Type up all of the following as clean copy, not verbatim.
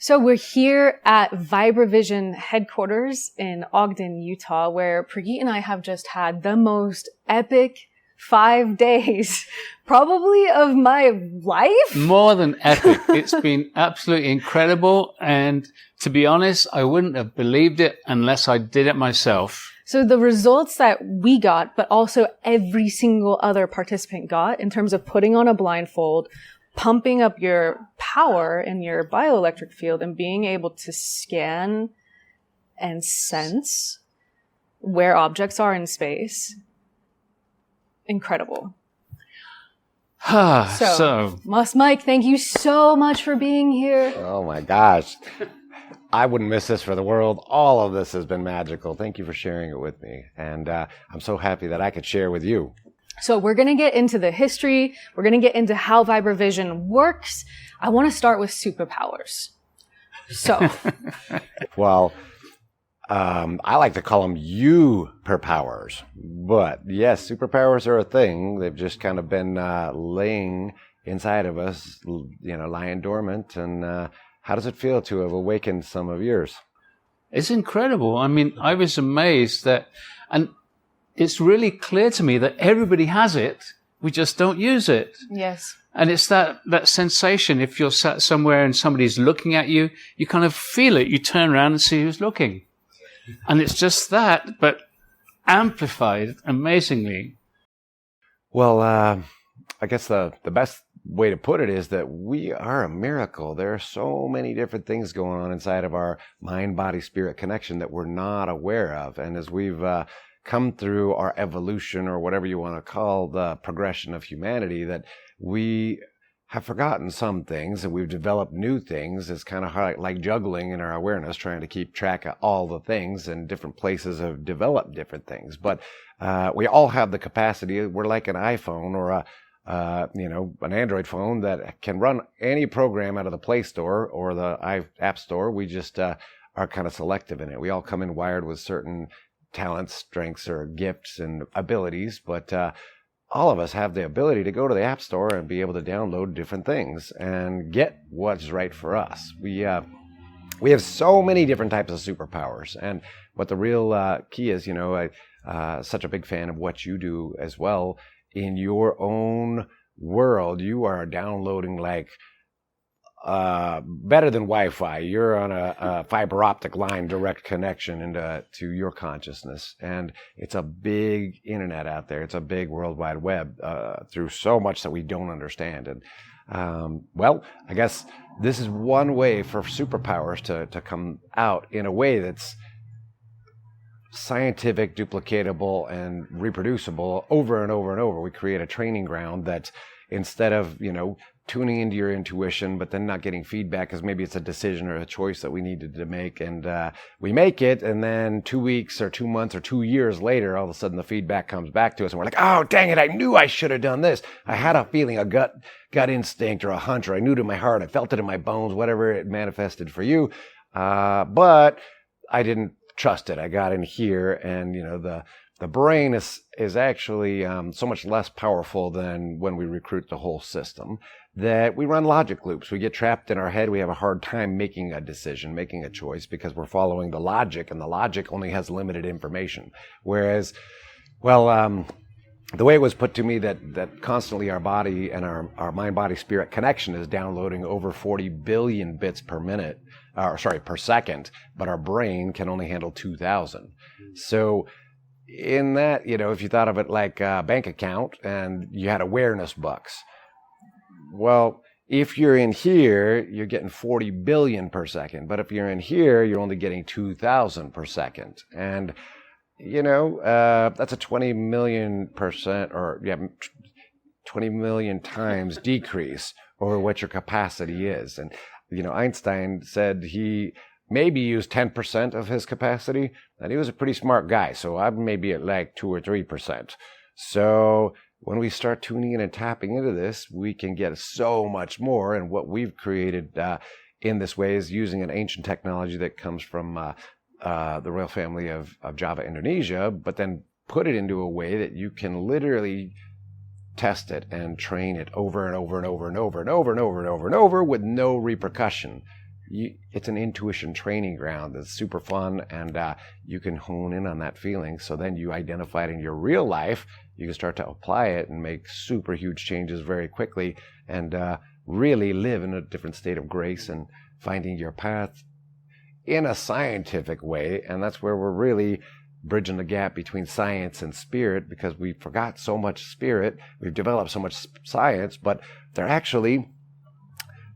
So we're here at Vibravision headquarters in Ogden, Utah, where Prageet and I have just had the most epic 5 days, probably of my life. More than epic. It's been absolutely incredible. And to be honest, I wouldn't have believed it unless I did it myself. So the results that we got, but also every single other participant got in terms of putting on a blindfold, pumping up your power in your bioelectric field and being able to scan and sense where objects are in space. Incredible. So, Mike, thank you so much for being here. Oh my gosh. I wouldn't miss this for the world. All of this has been magical. Thank you for sharing it with me. And I'm so happy that I could share with you. So we're going to get into the history. We're going to get into how Vibravision works. I want to start with superpowers. So. Well, I like to call them you-perpowers. But yes, superpowers are a thing. They've just kind of been laying inside of us, lying dormant. And how does it feel to have awakened some of yours? It's incredible. I mean, I was amazed that, and it's really clear to me that everybody has it. We just don't use it. Yes. And it's that sensation. If you're sat somewhere and somebody's looking at you, you kind of feel it. You turn around and see who's looking. And it's just that, but amplified amazingly. Well, I guess the best way to put it is that we are a miracle. There are so many different things going on inside of our mind-body-spirit connection that we're not aware of. And as we've come through our evolution, or whatever you want to call the progression of humanity, that we have forgotten some things and we've developed new things. It's kind of like juggling in our awareness, trying to keep track of all the things, and different places have developed different things. But we all have the capacity. We're like an iPhone or an Android phone that can run any program out of the Play Store or the App Store. We just are kind of selective in it. We all come in wired with certain talents, strengths, or gifts and abilities, but all of us have the ability to go to the App Store and be able to download different things and get what's right for us. We have so many different types of superpowers, and what the real key is, I'm such a big fan of what you do as well. In your own world, you are downloading like better than Wi-Fi. You're on a fiber optic line, direct connection to your consciousness. And it's a big internet out there. It's a big World Wide Web through so much that we don't understand. And I guess this is one way for superpowers to come out in a way that's scientific, duplicatable, and reproducible over and over and over. We create a training ground that, instead of, tuning into your intuition, but then not getting feedback because maybe it's a decision or a choice that we needed to make, and we make it, and then 2 weeks or 2 months or 2 years later, all of a sudden the feedback comes back to us, and we're like, oh, dang it, I knew I should have done this. I had a feeling, a gut instinct or a hunch, or I knew it in my heart, I felt it in my bones, whatever it manifested for you, but I didn't trust it. I got in here, and the brain is actually so much less powerful than when we recruit the whole system, that we run logic loops. We get trapped in our head. We have a hard time making a decision, making a choice, because we're following the logic, and the logic only has limited information. Whereas, the way it was put to me that constantly our body and our mind-body-spirit connection is downloading over 40 billion bits per second, but our brain can only handle 2,000. So in that, if you thought of it like a bank account and you had awareness bucks, well, if you're in here, you're getting 40 billion per second. But if you're in here, you're only getting 2,000 per second. And, that's a 20 million percent, 20 million times decrease over what your capacity is. And, Einstein said he maybe used 10% of his capacity, and he was a pretty smart guy. So I'm maybe at like 2 or 3%. So when we start tuning in and tapping into this, we can get so much more. And what we've created in this way is using an ancient technology that comes from the royal family of Java, Indonesia, but then put it into a way that you can literally test it and train it over and over and over and over and over and over and over and over with no repercussion. it's an intuition training ground that's super fun, and you can hone in on that feeling. So then you identify it in your real life. You can start to apply it and make super huge changes very quickly, and really live in a different state of grace and finding your path in a scientific way. And that's where we're really bridging the gap between science and spirit, because we forgot so much spirit. We've developed so much science, but they're actually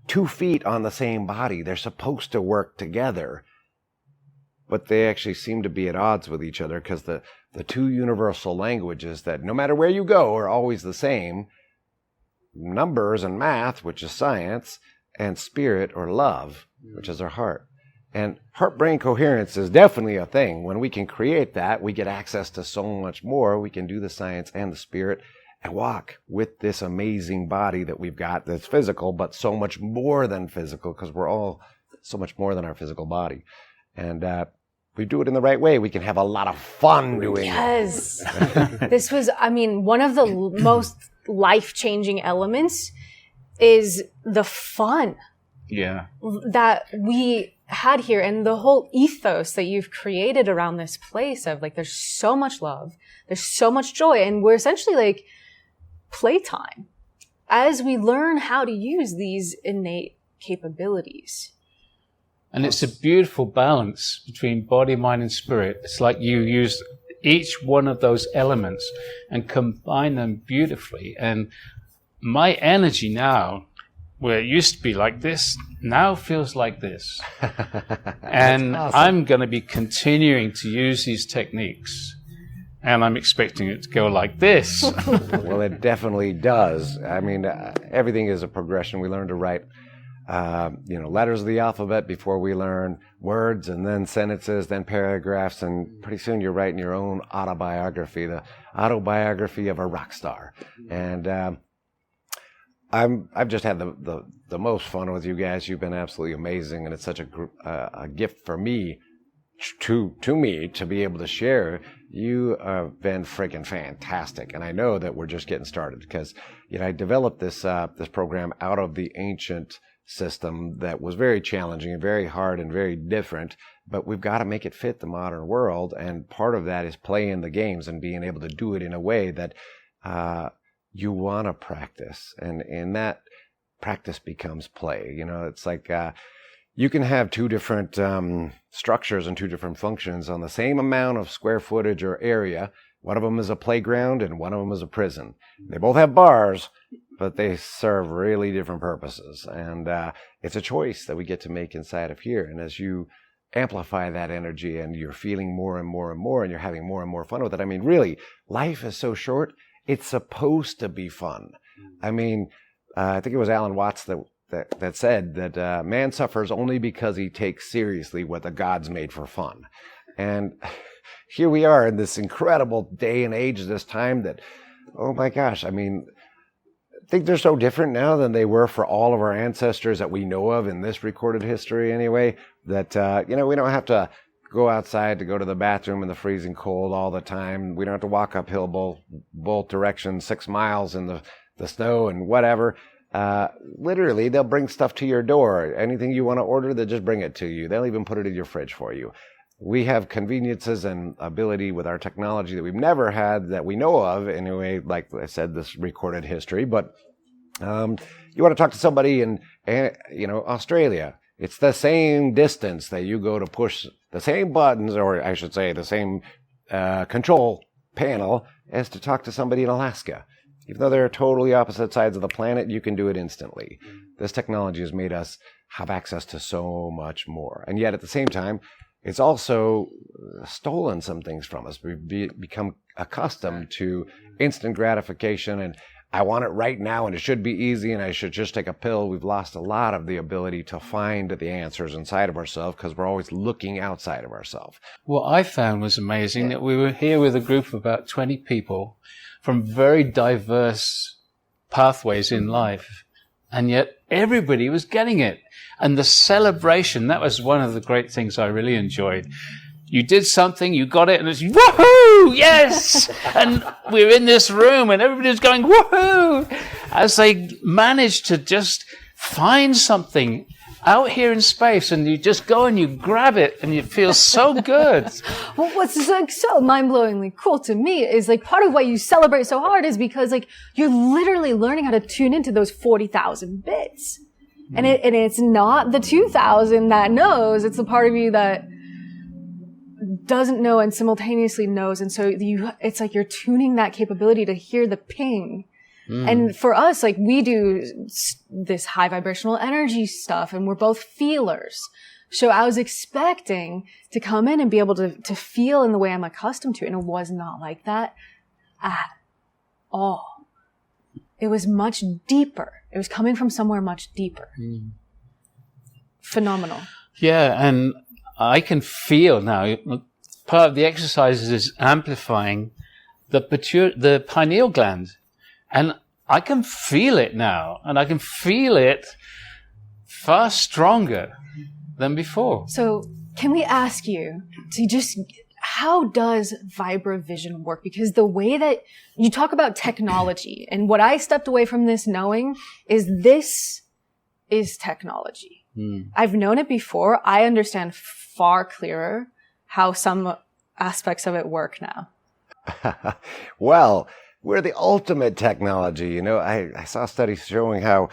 2 feet on the same body. They're supposed to work together, but they actually seem to be at odds with each other, because the 2 universal languages that no matter where you go are always the same: numbers and math, which is science, and spirit or love, which is our heart. And heart-brain coherence is definitely a thing. When we can create that, we get access to so much more. We can do the science and the spirit and walk with this amazing body that we've got that's physical, but so much more than physical, because we're all so much more than our physical body. And we do it in the right way. We can have a lot of fun doing it. Yes. This was, one of the most life-changing elements is the fun. Yeah. That we had here, and the whole ethos that you've created around this place of like, there's so much love, there's so much joy, and we're essentially like playtime as we learn how to use these innate capabilities. And it's a beautiful balance between body, mind, and spirit. It's like you use each one of those elements and combine them beautifully. And my energy now, where it used to be like this, now feels like this. And awesome. I'm going to be continuing to use these techniques. And I'm expecting it to go like this. Well, it definitely does. Everything is a progression. We learn to write letters of the alphabet before we learn words, and then sentences, then paragraphs, and pretty soon you're writing your own autobiography, the autobiography of a rock star. And I've just had the most fun with you guys. You've been absolutely amazing, and it's such a gift for me to me to be able to share. You have been freaking fantastic, and I know that we're just getting started, because I developed this program out of the ancient system that was very challenging and very hard and very different, but we've got to make it fit the modern world, and part of that is playing the games and being able to do it in a way that you want to practice, and in that practice becomes play. It's like you can have 2 different structures and 2 different functions on the same amount of square footage or area. One of them is a playground and one of them is a prison. They both have bars, but they serve really different purposes. And it's a choice that we get to make inside of here. And as you amplify that energy and you're feeling more and more and more, and you're having more and more fun with it, really, life is so short. It's supposed to be fun. I think it was Alan Watts that said that man suffers only because he takes seriously what the gods made for fun. And here we are in this incredible day and age, this time that, oh my gosh, I think they're so different now than they were for all of our ancestors that we know of in this recorded history anyway, that, we don't have to go outside to go to the bathroom in the freezing cold all the time. We don't have to walk uphill both directions 6 miles in the snow and whatever. Literally, they'll bring stuff to your door. Anything you want to order, they'll just bring it to you. They'll even put it in your fridge for you. We have conveniences and ability with our technology that we've never had, that we know of anyway, like I said, this recorded history. But you want to talk to somebody in Australia, it's the same distance that you go to push the same buttons, or I should say the same control panel, as to talk to somebody in Alaska. Even though they're totally opposite sides of the planet, you can do it instantly. This technology has made us have access to so much more. And yet at the same time, it's also stolen some things from us. We've become accustomed to instant gratification, and I want it right now, and it should be easy, and I should just take a pill. We've lost a lot of the ability to find the answers inside of ourselves, because we're always looking outside of ourselves. What I found was amazing, that we were here with a group of about 20 people from very diverse pathways in life, and yet everybody was getting it. And the celebration, that was one of the great things I really enjoyed. You did something, you got it, and it's woohoo, yes! And we're in this room, and everybody's going woohoo! As they managed to just find something out here in space, and you just go and you grab it, and it feels so good. Well, what's like so mind-blowingly cool to me is like part of why you celebrate so hard is because like you're literally learning how to tune into those 40,000 bits. And it's not the 2,000 that knows, it's the part of you that doesn't know and simultaneously knows. And so it's like you're tuning that capability to hear the ping. And for us, like we do this high vibrational energy stuff and we're both feelers. So I was expecting to come in and be able to feel in the way I'm accustomed to. And it was not like that at all. It was much deeper. It was coming from somewhere much deeper. Phenomenal. Yeah. And I can feel now, part of the exercises is amplifying the pineal gland. And I can feel it now, and I can feel it far stronger than before. So can we ask you to just, how does Vibravision work? Because the way that you talk about technology, and what I stepped away from this knowing is this is technology. I've known it before. I understand far clearer how some aspects of it work now. Well, we're the ultimate technology. You know, I saw studies showing how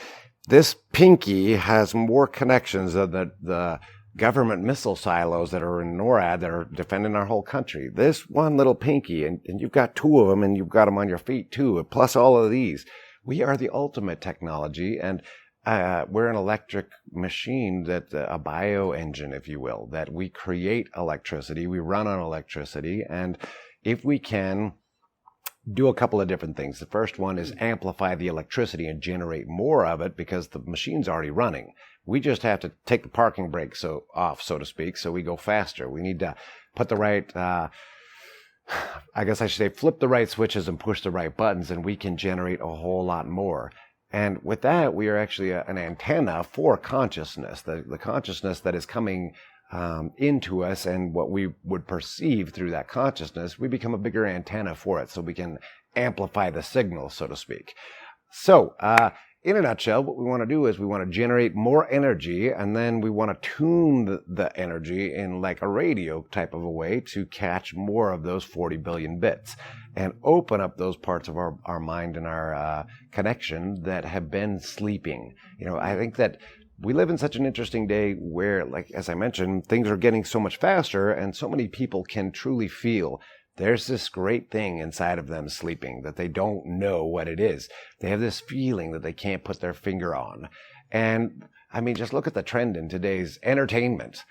this pinky has more connections than the government missile silos that are in NORAD that are defending our whole country. This one little pinky, and you've got two of them, and you've got them on your feet too, plus all of these. We are the ultimate technology, and we're an electric machine, that a bioengine, if you will, that we create electricity. We run on electricity, and if we can do a couple of different things. The first one is amplify the electricity and generate more of it because the machine's already running. We just have to take the parking brakes off, so to speak, so we go faster. We need to put the right, I guess I should say, flip the right switches and push the right buttons, and we can generate a whole lot more. And with that, we are actually an antenna for consciousness, the consciousness that is coming into us, and what we would perceive through that consciousness, we become a bigger antenna for it, so we can amplify the signal, so to speak. So, in a nutshell, what we want to do is we want to generate more energy, and then we want to tune the energy in like a radio type of a way to catch more of those 40 billion bits and open up those parts of our mind and our connection that have been sleeping. You know, I think that we live in such an interesting day where, like, as I mentioned, things are getting so much faster, and so many people can truly feel there's this great thing inside of them sleeping that they don't know what it is. They have this feeling that they can't put their finger on. And I mean, just look at the trend in today's entertainment.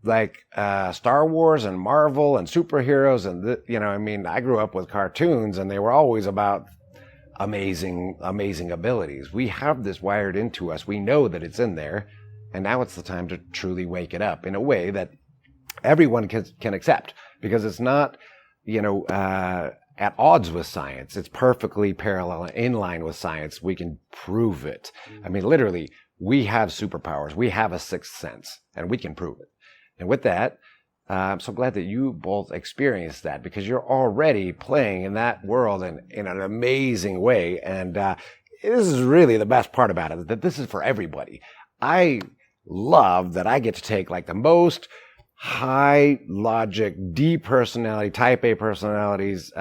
Like Star Wars and Marvel and superheroes, and you know, I mean, I grew up with cartoons, and they were always about amazing abilities. We have this wired into us. We know that it's in there, and now it's the time to truly wake it up in a way that everyone can accept, because it's not, you know, at odds with science. It's perfectly parallel and in line with science. We can prove it. I mean, literally, we have superpowers. We have a sixth sense, and we can prove it. And with that, I'm so glad that you both experienced that, because you're already playing in that world in an amazing way. And this is really the best part about it, that this is for everybody. I love that I get to take like the most high logic, D personality, type A personalities,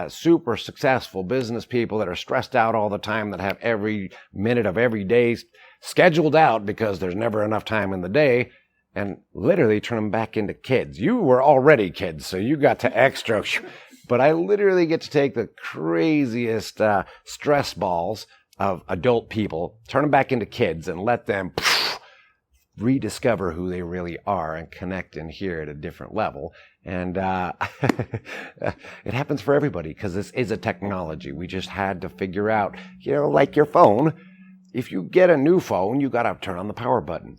super successful business people that are stressed out all the time, that have every minute of every day scheduled out because there's never enough time in the day, and literally turn them back into kids. You were already kids, so you got to extra. But I literally get to take the craziest stress balls of adult people, turn them back into kids, and let them rediscover who they really are and connect in here at a different level. And it happens for everybody, because this is a technology. We just had to figure out, you know, like your phone. If you get a new phone, you got to turn on the power button.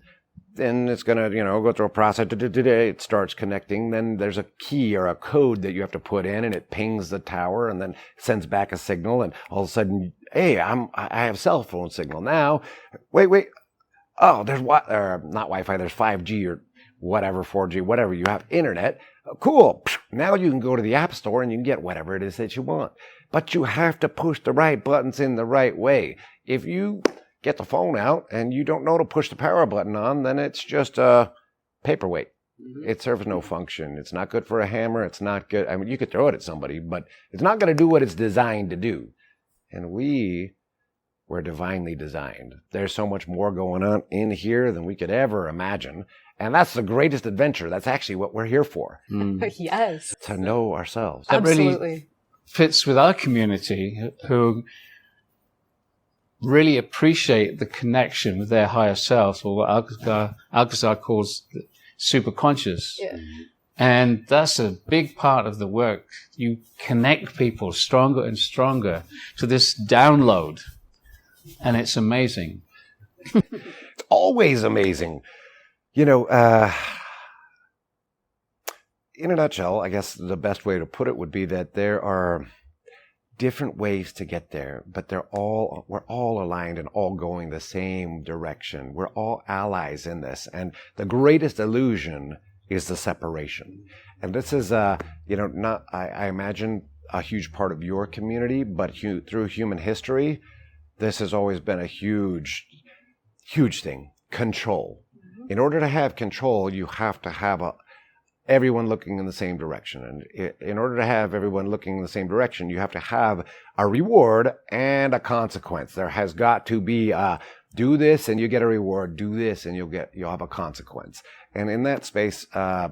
Then it's going to, you know, go through a process. It starts connecting. Then there's a key or a code that you have to put in, and it pings the tower and then sends back a signal. And all of a sudden, hey, I have cell phone signal now. Wait. Oh, there's not Wi-Fi. There's 5G or whatever, 4G, whatever. You have internet. Cool. Now you can go to the App Store and you can get whatever it is that you want. But you have to push the right buttons in the right way. If you get the phone out and you don't know to push the power button on, then it's just a paperweight. It serves no function. It's not good for a hammer. It's not good. I mean, you could throw it at somebody, but it's not going to do what it's designed to do. And we were divinely designed. There's so much more going on in here than we could ever imagine. And that's the greatest adventure. That's actually what we're here for. Yes. To know ourselves. That Absolutely. really fits with our community who really appreciate the connection with their higher self, or what Alcazar calls the superconscious. Yeah. And that's a big part of the work. You connect people stronger and stronger to this download. And it's amazing. It's always amazing. In a nutshell, I guess the best way to put it would be that there are different ways to get there, but we're all aligned and all going the same direction. We're all allies in this. And the greatest illusion is the separation. And this is, I imagine a huge part of your community, but through human history, this has always been a huge, huge thing. Control. In order to have control, you have to have everyone looking in the same direction. And in order to have everyone looking in the same direction, you have to have a reward and a consequence. There has got to be do this and you get a reward, do this and you'll have a consequence. And in that space, I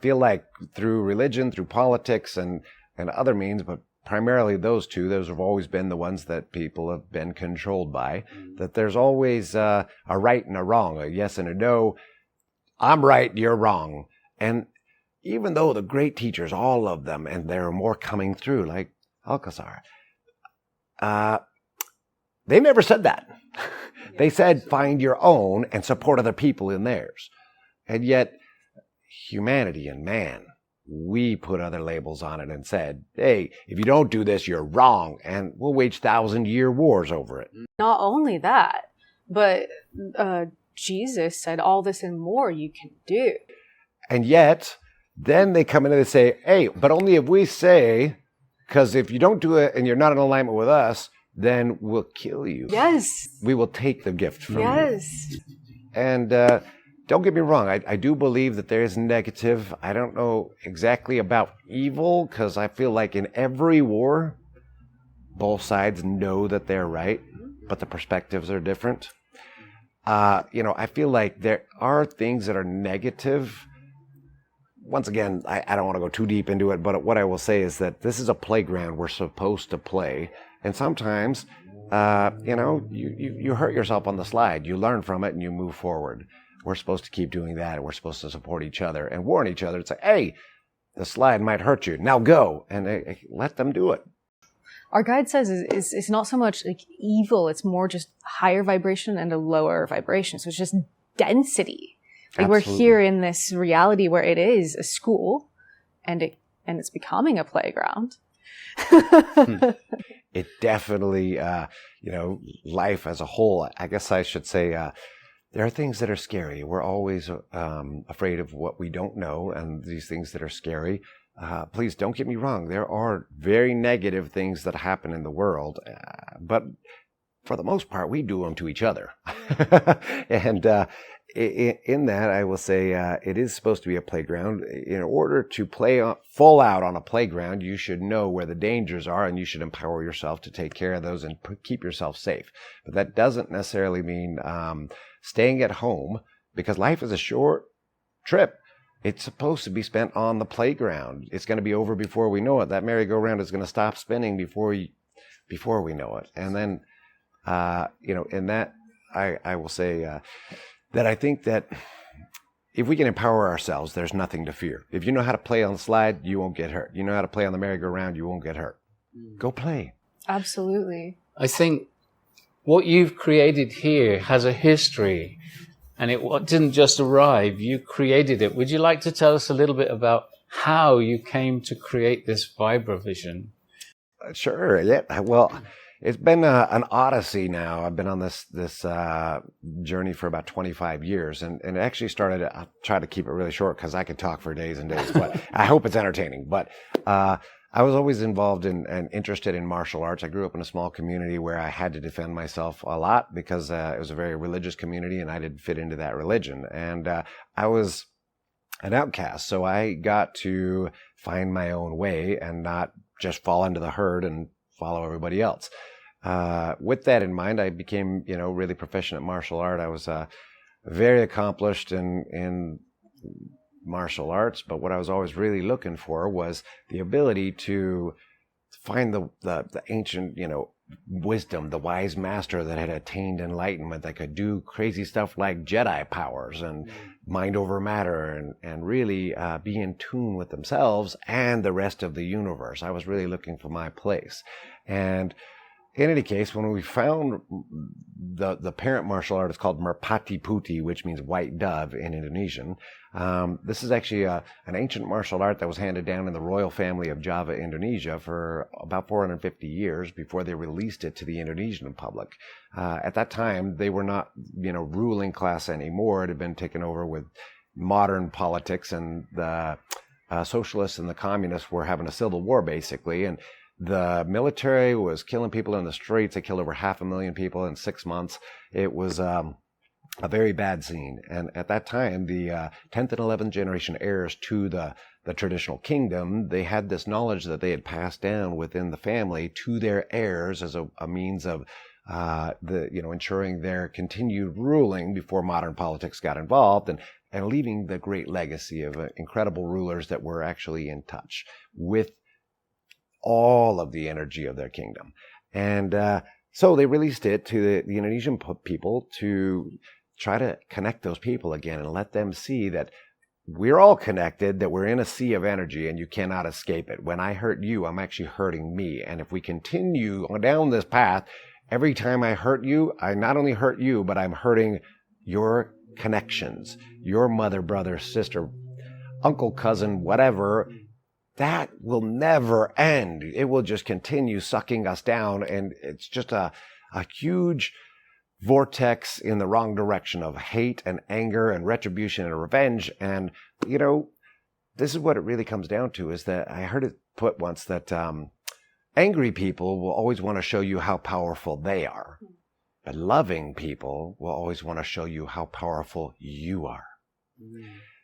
feel like through religion, through politics and other means, but primarily those have always been the ones that people have been controlled by, that there's always a right and a wrong, a yes and a no. I'm right, you're wrong. And even though the great teachers, all of them, and there are more coming through, like Alcazar, they never said that. They said, find your own and support other people in theirs. And yet, humanity and man, we put other labels on it and said, hey, if you don't do this, you're wrong. And we'll wage 1,000-year wars over it. Not only that, but Jesus said all this and more you can do. And yet, then they come in and they say, hey, but only if we say, because if you don't do it and you're not in alignment with us, then we'll kill you. Yes. We will take the gift from you. Yes. And don't get me wrong, I do believe that there is negative. I don't know exactly about evil, because I feel like in every war, both sides know that they're right, but the perspectives are different. I feel like there are things that are negative. Once again, I don't want to go too deep into it, but what I will say is that this is a playground we're supposed to play. And sometimes, you hurt yourself on the slide. You learn from it and you move forward. We're supposed to keep doing that, and we're supposed to support each other and warn each other and say, hey, the slide might hurt you. Now go. And let them do it. Our guide says it's not so much like evil, it's more just higher vibration and a lower vibration. So it's just density. Like Absolutely. We're here in this reality where it is a school and it's becoming a playground. It definitely, life as a whole, I guess I should say, there are things that are scary. We're always afraid of what we don't know, and these things that are scary. Please don't get me wrong. There are very negative things that happen in the world, but for the most part, we do them to each other. And in that, I will say it is supposed to be a playground. In order to play full out on a playground, you should know where the dangers are, and you should empower yourself to take care of those and keep yourself safe. But that doesn't necessarily mean staying at home, because life is a short trip. It's supposed to be spent on the playground. It's going to be over before we know it. That merry-go-round is going to stop spinning before we know it. And then, in that, I will say that I think that if we can empower ourselves, there's nothing to fear. If you know how to play on the slide, you won't get hurt. You know how to play on the merry-go-round, you won't get hurt. Go play. Absolutely. I think what you've created here has a history, and it didn't just arrive. You created it. Would you like to tell us a little bit about how you came to create this Vibravision? Sure. Yeah. Well, it's been an odyssey now. I've been on this journey for about 25 years, and it actually started. I'll try to keep it really short because I could talk for days and days, but I hope it's entertaining. But I was always involved in and interested in martial arts. I grew up in a small community where I had to defend myself a lot because it was a very religious community and I didn't fit into that religion. And I was an outcast, so I got to find my own way and not just fall into the herd and follow everybody else. With that in mind, I became, really proficient at martial art. I was very accomplished in martial arts, but what I was always really looking for was the ability to find the ancient, wisdom, the wise master that had attained enlightenment, that could do crazy stuff like Jedi powers and mind over matter and really be in tune with themselves and the rest of the universe. I was really looking for my place. And in any case, when we found the parent martial art, it's called Merpati Putih, which means white dove in Indonesian. This is actually an ancient martial art that was handed down in the royal family of Java, Indonesia, for about 450 years before they released it to the Indonesian public. At that time, they were not, ruling class anymore. It had been taken over with modern politics, and the socialists and the communists were having a civil war, basically, and the military was killing people in the streets. They killed over 500,000 people in 6 months. It was a very bad scene. And at that time, the 10th and 11th generation heirs to the traditional kingdom, they had this knowledge that they had passed down within the family to their heirs as a means of ensuring their continued ruling before modern politics got involved, and leaving the great legacy of incredible rulers that were actually in touch with all of the energy of their kingdom. And so they released it to the Indonesian people to try to connect those people again and let them see that we're all connected, that we're in a sea of energy and you cannot escape it. When I hurt you, I'm actually hurting me. And if we continue down this path, every time I hurt you, I not only hurt you, but I'm hurting your connections, your mother, brother, sister, uncle, cousin, whatever. That will never end. It will just continue sucking us down. And it's just a huge vortex in the wrong direction of hate and anger and retribution and revenge. And, this is what it really comes down to, is that I heard it put once that angry people will always want to show you how powerful they are. But loving people will always want to show you how powerful you are.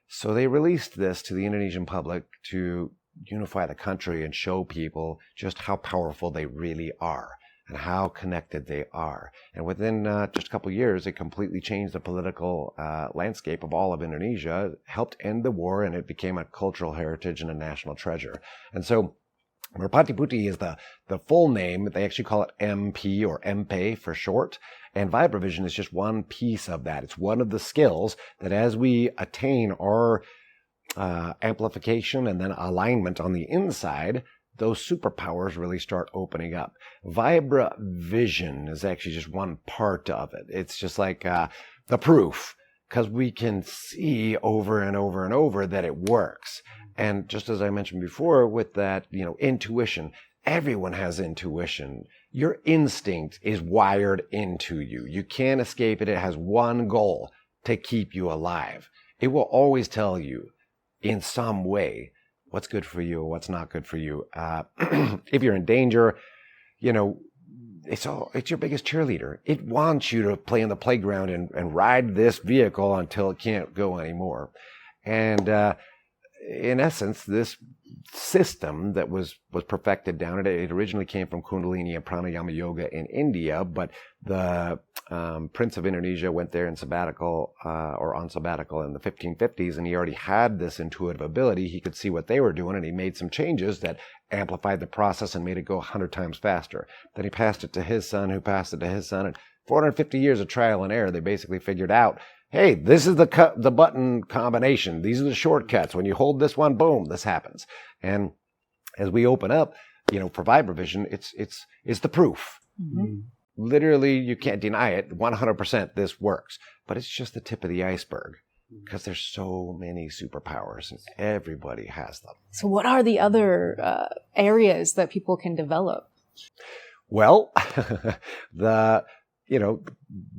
So they released this to the Indonesian public to unify the country and show people just how powerful they really are and how connected they are. And within just a couple of years, it completely changed the political landscape of all of Indonesia, helped end the war, and it became a cultural heritage and a national treasure. And so Marpati Putih is the full name. They actually call it MP or MP for short. And Vibravision is just one piece of that. It's one of the skills that as we attain our amplification and then alignment on the inside, those superpowers really start opening up. Vibravision is actually just one part of it. It's just like the proof, because we can see over and over and over that it works. And just as I mentioned before with that, intuition, everyone has intuition. Your instinct is wired into you. You can't escape it. It has one goal: to keep you alive. It will always tell you in some way what's good for you, what's not good for you. If you're in danger, it's your biggest cheerleader. It wants you to play in the playground and ride this vehicle until it can't go anymore. And in essence, this system that was perfected down it originally came from Kundalini and Pranayama Yoga in India, but the Prince of Indonesia went there in sabbatical or on sabbatical in the 1550s, and he already had this intuitive ability. He could see what they were doing, and he made some changes that amplified the process and made it go 100 times faster. Then he passed it to his son, who passed it to his son, and 450 years of trial and error, they basically figured out, hey, this is the button combination. These are the shortcuts. When you hold this one, boom, this happens. And as we open up, for Vibravision, it's the proof. Mm-hmm. Literally, you can't deny it. 100% this works. But it's just the tip of the iceberg, because there's so many superpowers and everybody has them. So what are the other areas that people can develop? Well,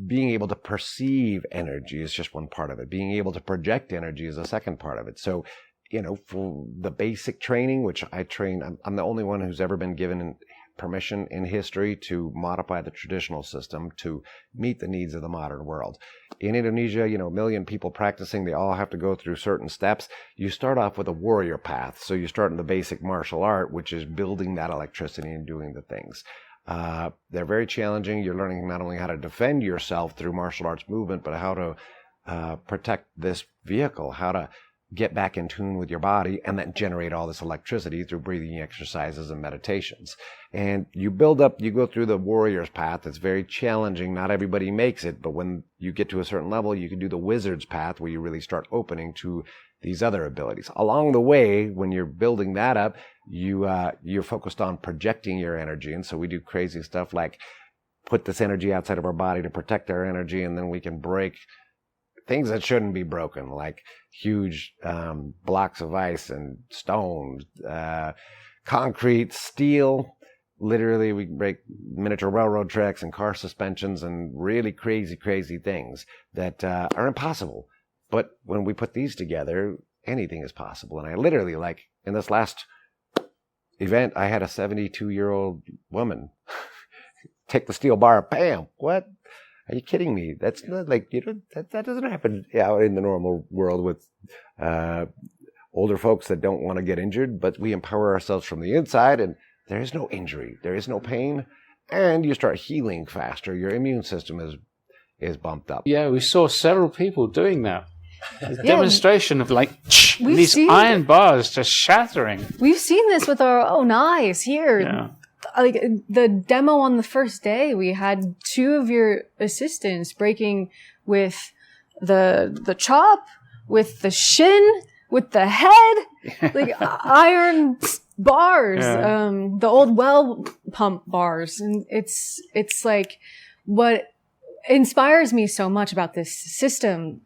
being able to perceive energy is just one part of it. Being able to project energy is a second part of it. So for the basic training, which I train, I'm the only one who's ever been given permission in history to modify the traditional system to meet the needs of the modern world. In Indonesia, 1 million people practicing, they all have to go through certain steps. You start off with a warrior path. So you start in the basic martial art, which is building that electricity and doing the things. They're very challenging. You're learning not only how to defend yourself through martial arts movement, but how to protect this vehicle, how to get back in tune with your body and then generate all this electricity through breathing exercises and meditations. And you build up, you go through the warrior's path. It's very challenging. Not everybody makes it, but when you get to a certain level, you can do the wizard's path where you really start opening to these other abilities. Along the way, when you're building that up, you're focused on projecting your energy. And so we do crazy stuff like put this energy outside of our body to protect our energy, and then we can break things that shouldn't be broken, like huge blocks of ice and stone, concrete, steel. Literally, we break miniature railroad tracks and car suspensions and really crazy, crazy things that are impossible. But when we put these together, anything is possible. And I literally, like in this last event, I had a 72-year-old woman take the steel bar, bam, what? Are you kidding me? That's not like, that doesn't happen out in the normal world with older folks that don't want to get injured, but we empower ourselves from the inside, and there is no injury, there is no pain, and you start healing faster. Your immune system is bumped up. Yeah, we saw several people doing that. A demonstration of these iron bars just shattering. We've seen this with our own eyes here. Yeah. Like the demo on the first day, we had 2 of your assistants breaking with the chop, with the shin, with the head, like iron bars, the old well pump bars. And it's like what inspires me so much about this system.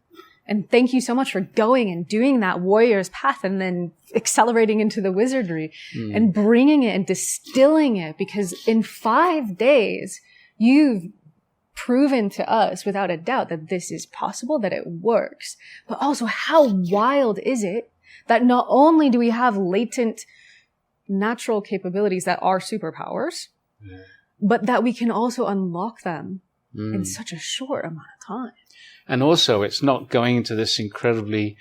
And thank you so much for going and doing that warrior's path and then accelerating into the wizardry and bringing it and distilling it, because in 5 days, you've proven to us without a doubt that this is possible, that it works. But also, how wild is it that not only do we have latent natural capabilities that are superpowers, but that we can also unlock them in such a short amount of time. And also, it's not going into this incredibly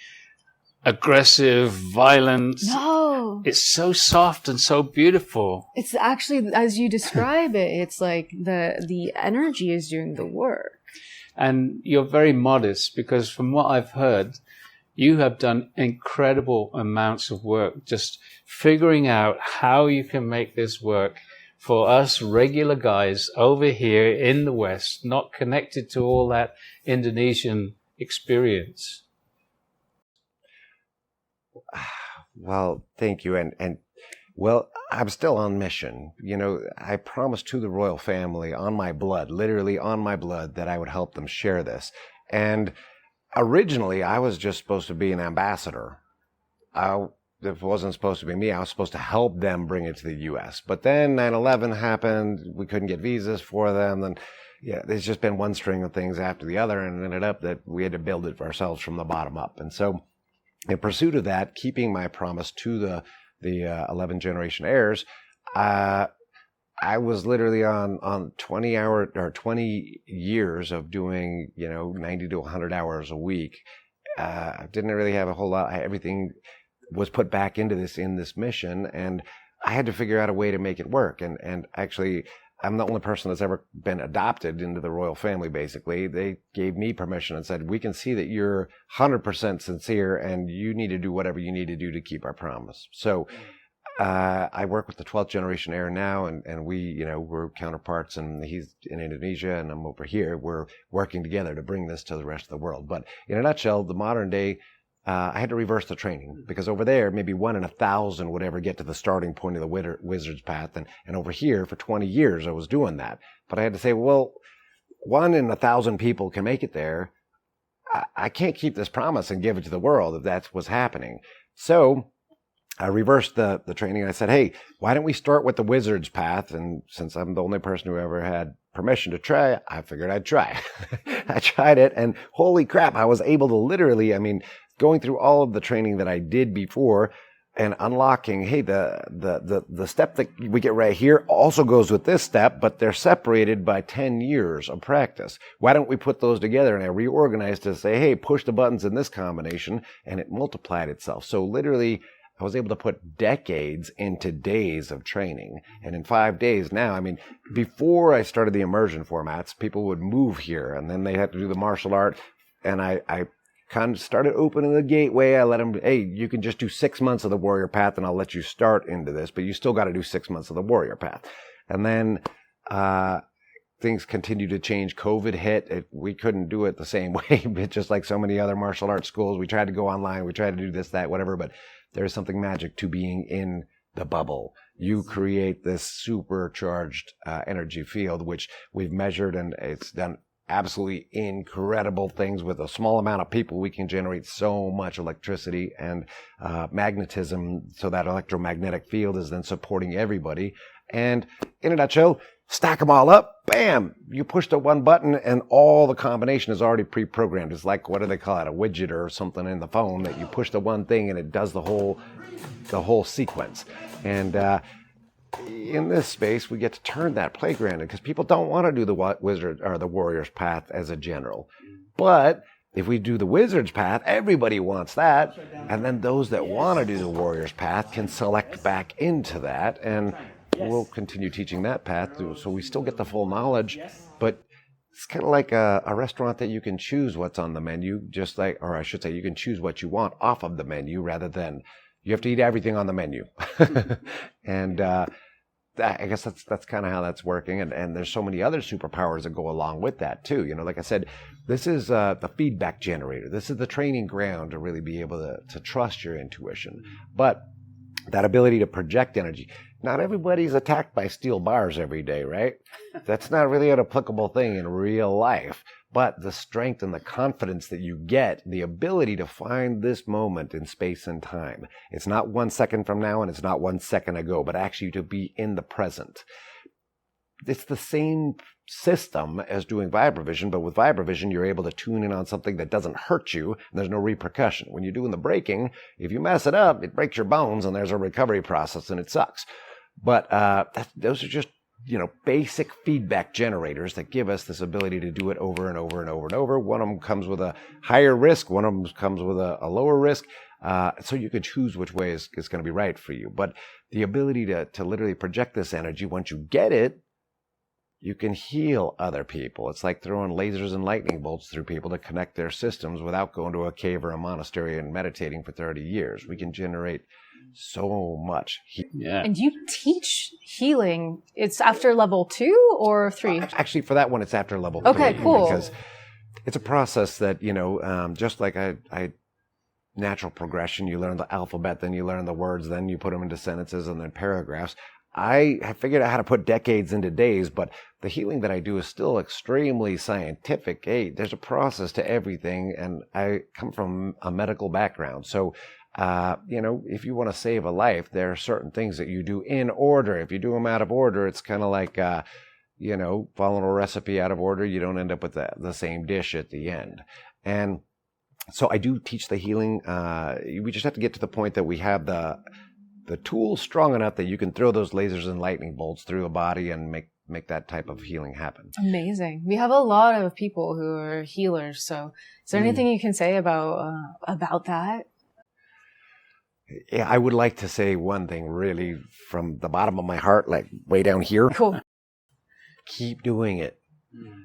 aggressive, violent. No. It's so soft and so beautiful. It's actually, as you describe it, it's like the energy is doing the work. And you're very modest, because from what I've heard, you have done incredible amounts of work just figuring out how you can make this work for us regular guys over here in the West, not connected to all that Indonesian experience. Well, thank you. And well, I'm still on mission. I promised to the royal family on my blood, literally on my blood, that I would help them share this. And originally, I was just supposed to be an ambassador. It wasn't supposed to be me. I was supposed to help them bring it to the U.S. But then 9/11 happened. We couldn't get visas for them. And there's just been one string of things after the other, and it ended up that we had to build it for ourselves from the bottom up. And so in pursuit of that, keeping my promise to the 11 generation heirs, I was literally on 20 years of doing, 90 to 100 hours a week. I didn't really have a whole lot. Everything was put back into this mission, and I had to figure out a way to make it work. And actually, I'm the only person that's ever been adopted into the royal family, basically. They gave me permission and said, we can see that you're 100% sincere, and you need to do whatever you need to do to keep our promise. So I work with the 12th generation heir now, and we, we're counterparts, and he's in Indonesia and I'm over here. We're working together to bring this to the rest of the world. But in a nutshell, the modern day, I had to reverse the training, because over there, maybe 1 in 1,000 would ever get to the starting point of the wizard's path. And over here, for 20 years, I was doing that. But I had to say, well, 1 in 1,000 people can make it there. I can't keep this promise and give it to the world if that's what's happening. So I reversed the training, and I said, hey, why don't we start with the wizard's path? And since I'm the only person who ever had permission to try, I figured I'd try. I tried it, and holy crap, I was able to literally, going through all of the training that I did before and unlocking, hey, the step that we get right here also goes with this step, but they're separated by 10 years of practice. Why don't we put those together? And I reorganized to say, hey, push the buttons in this combination, and it multiplied itself. So literally, I was able to put decades into days of training. And in 5 days now, I mean, before I started the immersion formats, people would move here, and then they had to do the martial art, and I kind of started opening the gateway. I let them, hey, you can just do 6 months of the warrior path and I'll let you start into this, but you still got to do 6 months of the warrior path. And then things continued to change. COVID hit. We couldn't do it the same way, but just like so many other martial arts schools, we tried to go online, we tried to do this, that, whatever, but there's something magic to being in the bubble. You create this supercharged energy field, which we've measured, and it's done absolutely incredible things. With a small amount of people, we can generate so much electricity and magnetism, so that electromagnetic field is then supporting everybody. And in a nutshell, stack them all up, bam, you push the one button and all the combination is already pre-programmed. It's like, what do they call it, a widget or something in the phone that you push the one thing and it does the whole sequence. And in this space, we get to turn that playground, because people don't want to do the wizard or the warrior's path as a general. But if we do the wizard's path, everybody wants that. And then those that want to do the warrior's path can select back into that. And we'll continue teaching that path too, so we still get the full knowledge. But it's kind of like a restaurant that you can choose what's on the menu, just like, or I should say, you can choose what you want off of the menu rather than you have to eat everything on the menu. And I guess that's kind of how that's working. And there's so many other superpowers that go along with that too. You know, like I said, this is the feedback generator. This is the training ground to really be able to trust your intuition. But that ability to project energy. Not everybody's attacked by steel bars every day, right? That's not really an applicable thing in real life. But the strength and the confidence that you get, the ability to find this moment in space and time. It's not 1 second from now and it's not 1 second ago, but actually to be in the present. It's the same system as doing Vibravision, but with Vibravision, you're able to tune in on something that doesn't hurt you, and there's no repercussion. When you're doing the breaking, if you mess it up, it breaks your bones, and there's a recovery process, and it sucks. But those are just, basic feedback generators that give us this ability to do it over and over and over and over. One of them comes with a higher risk. One of them comes with a lower risk. So you can choose which way is going to be right for you. But the ability to literally project this energy, once you get it, you can heal other people. It's like throwing lasers and lightning bolts through people to connect their systems without going to a cave or a monastery and meditating for 30 years. We can generate so much. Yeah. And you teach healing. It's after level 2 or 3? Actually, for that one, it's after level 3. Okay, cool. Because it's a process that, just like I natural progression, you learn the alphabet, then you learn the words, then you put them into sentences and then paragraphs. I have figured out how to put decades into days, but the healing that I do is still extremely scientific. Hey, there's a process to everything, and I come from a medical background. So, if you want to save a life, there are certain things that you do in order. If you do them out of order, it's kind of like, following a recipe out of order, you don't end up with the same dish at the end. And so I do teach the healing. We just have to get to the point that we have the tool strong enough that you can throw those lasers and lightning bolts through the body and make that type of healing happen. Amazing. We have a lot of people who are healers. So is there anything you can say about that? Yeah, I would like to say one thing really from the bottom of my heart, like way down here. Cool. Keep doing it.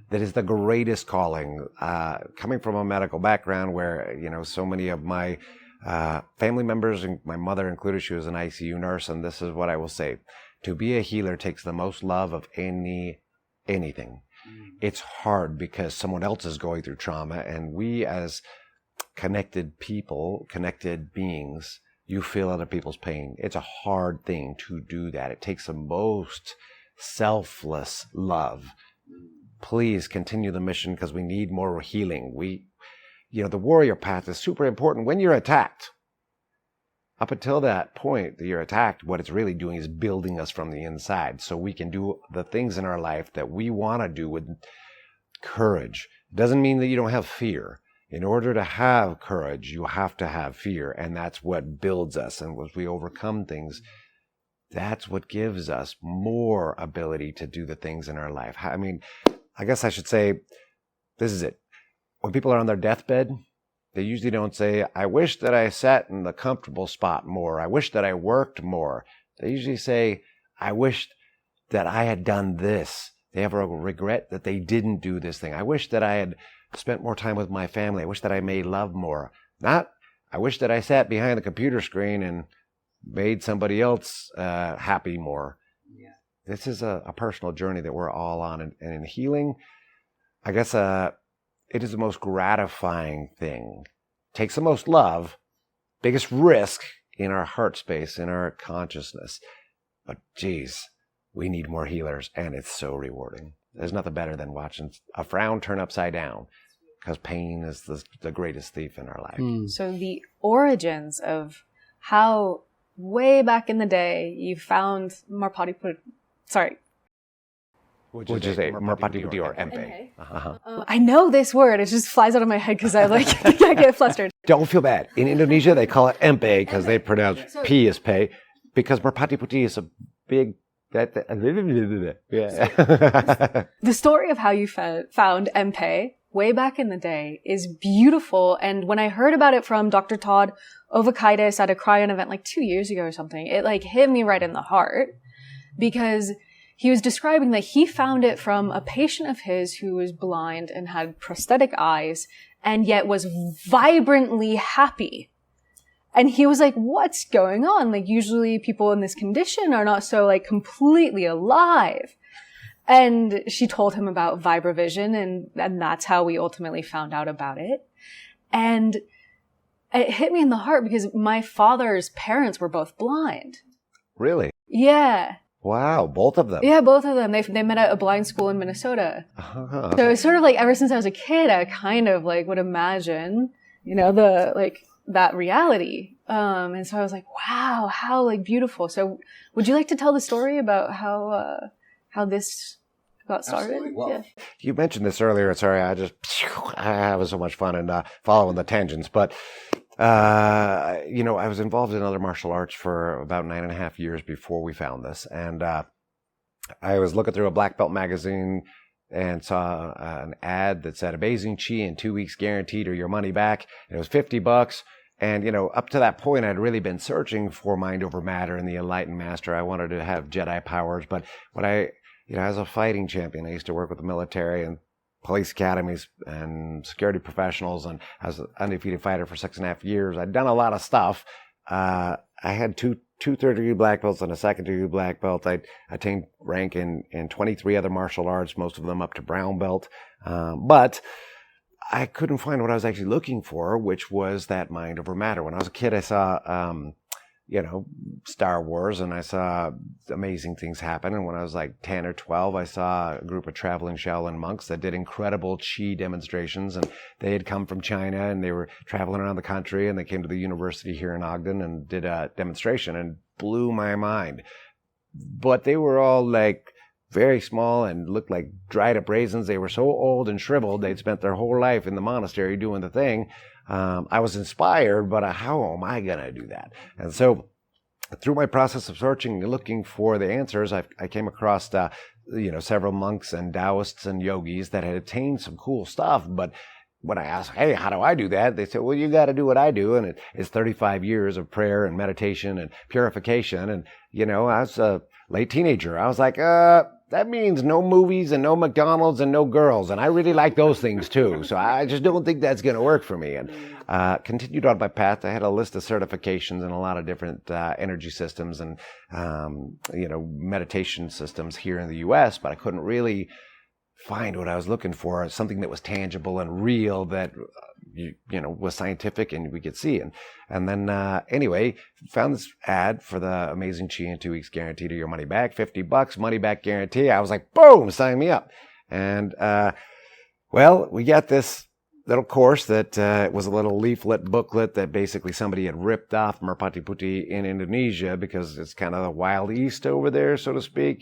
That is the greatest calling. Coming from a medical background where, so many of my family members, and my mother included, she was an ICU nurse, and this is what I will say. To be a healer takes the most love of anything. It's hard because someone else is going through trauma, and we as connected people, connected beings, you feel other people's pain. It's a hard thing to do that. It takes the most selfless love. Please continue the mission because we need more healing. The warrior path is super important when you're attacked. Up until that point that you're attacked, what it's really doing is building us from the inside so we can do the things in our life that we want to do with courage. It doesn't mean that you don't have fear. In order to have courage, you have to have fear, and that's what builds us. And as we overcome things, that's what gives us more ability to do the things in our life. I mean, I guess I should say, this is it. When people are on their deathbed, they usually don't say, I wish that I sat in the comfortable spot more. I wish that I worked more. They usually say, I wish that I had done this. They have a regret that they didn't do this thing. I wish that I had spent more time with my family. I wish that I made love more. Not, I wish that I sat behind the computer screen and made somebody else happy more. Yeah. This is a personal journey that we're all on. And in healing, I guess it is the most gratifying thing. Takes the most love, biggest risk in our heart space, in our consciousness. But geez, we need more healers, and it's so rewarding. There's nothing better than watching a frown turn upside down, because pain is the greatest thief in our life. So the origins of how way back in the day you found Marpati Putih, sorry. Which is a Merpati Putih or MP. I know this word. It just flies out of my head because I get flustered. Don't feel bad. In Indonesia, they call it MP because they pronounce P as pay. Because Merpati Putih is a big... Yeah. The story of how you found MP way back in the day is beautiful. And when I heard about it from Dr. Todd Ovakaitis at a Cryon event like 2 years ago or something, it like hit me right in the heart, because he was describing that he found it from a patient of his who was blind and had prosthetic eyes and yet was vibrantly happy. And he was like, what's going on? Like, usually people in this condition are not so like completely alive. And she told him about Vibravision, and that's how we ultimately found out about it. And it hit me in the heart because my father's parents were both blind. Really? Yeah. Wow, both of them? Yeah, both of them. They met at a blind school in Minnesota. Uh-huh. So it's sort of like ever since I was a kid, I kind of like would imagine, that reality. And so I was like, wow, how like beautiful. So would you like to tell the story about how this got started? Well, yeah. You mentioned this earlier. Sorry, I was so much fun in following the tangents. But, I was involved in other martial arts for about 9.5 years before we found this. And I was looking through a black belt magazine and saw an ad that said amazing chi in 2 weeks guaranteed or your money back. And it was $50. And, up to that point, I'd really been searching for mind over matter and the enlightened master. I wanted to have Jedi powers. But when as a fighting champion, I used to work with the military and police academies and security professionals. And I was an undefeated fighter for 6.5 years. I'd done a lot of stuff. I had two third-degree black belts and a second-degree black belt. I attained rank in 23 other martial arts, most of them up to brown belt. But I couldn't find what I was actually looking for, which was that mind over matter. When I was a kid, I saw, Star Wars, and I saw amazing things happen. And when I was like 10 or 12, I saw a group of traveling Shaolin monks that did incredible chi demonstrations. And they had come from China, and they were traveling around the country, and they came to the university here in Ogden and did a demonstration, and blew my mind. But they were all like very small and looked like dried up raisins. They were so old and shriveled. They'd spent their whole life in the monastery doing the thing. I was inspired, but how am I going to do that? And so through my process of searching and looking for the answers, I came across, several monks and Taoists and yogis that had attained some cool stuff. But when I asked, hey, how do I do that? They said, well, you got to do what I do. And it's 35 years of prayer and meditation and purification. And, I was a late teenager. I was like, that means no movies and no McDonald's and no girls. And I really like those things too. So I just don't think that's going to work for me. And continued on my path. I had a list of certifications in a lot of different energy systems and, meditation systems here in the U.S., but I couldn't really find what I was looking for, something that was tangible and real that, was scientific and we could see. And then, anyway, found this ad for the amazing chi in 2 weeks guaranteed or your money back, $50, money back guarantee. I was like, boom, sign me up. And, we got this little course that was a little leaflet booklet that basically somebody had ripped off Marpati Putih in Indonesia because it's kind of the wild east over there, so to speak.